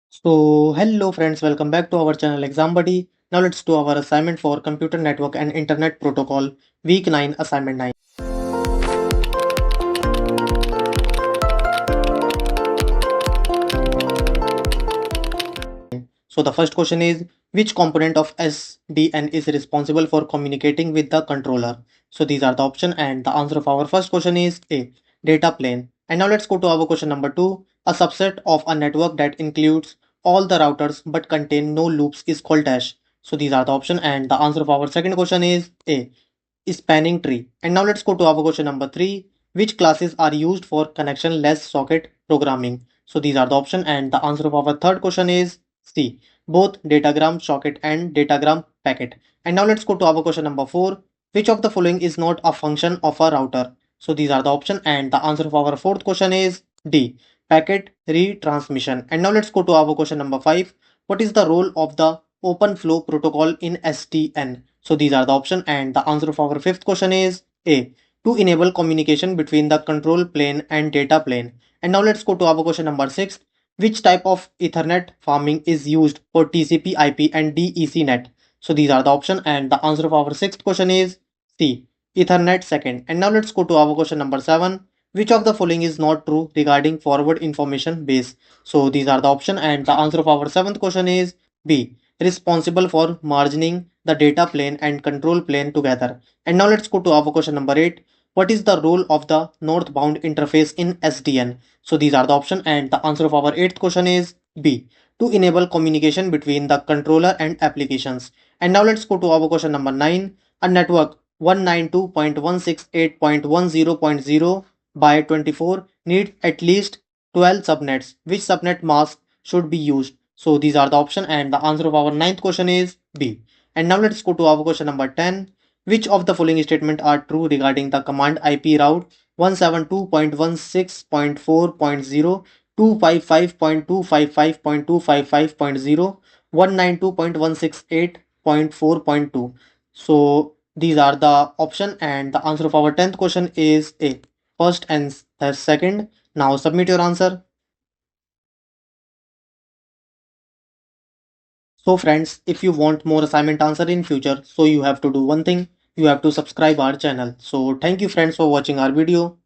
So, hello friends, welcome back to our channel Exam Buddy. Now let's do our assignment for Computer Network and Internet Protocol, Week 9, Assignment 9. So the first question is, which component of SDN is responsible for communicating with the controller? So these are the option and the answer of our first question is A, data plane. And now let's go to our question number 2. A subset of a network that includes all the routers but contain no loops is called dash. So these are the option and the answer of our second question is A, spanning tree. And now let's go to our question number 3. Which classes are used for connectionless socket programming? So these are the option and the answer of our third question is C, both datagram socket and datagram packet. And now let's go to our question number 4. Which of the following is not a function of a router? So these are the option and the answer of our fourth question is D, packet retransmission. And now let's go to our question number 5. What is the role of the open flow protocol in SDN? So these are the option and the answer of our fifth question is A, to enable communication between the control plane and data plane. And now let's go to our question number 6. Which type of Ethernet farming is used for TCP IP and DEC net? So these are the option and the answer of our sixth question is C, Ethernet second. And now let's go to our question number 7. Which of the following is not true regarding forward information base? So these are the option and the answer of our seventh question is B, responsible for margining the data plane and control plane together. And now let's go to our question number 8. What is the role of the northbound interface in SDN? So these are the option and the answer of our eighth question is B, to enable communication between the controller and applications. And now let's go to our question number 9. A network 192.168.10.0 by 24 needs at least 12 subnets. Which subnet mask should be used? So these are the option and the answer of our ninth question is B. And now let's go to our question number 10. Which of the following statements are true regarding the command IP route 172.16.4.0, 255.255.255.0, 192.168.4.2? So these are the option and the answer of our 10th question is A, first and the second. Now submit your answer. So friends, if you want more assignment answer in future, so you have to do one thing, you have to subscribe our channel. So thank you friends for watching our video.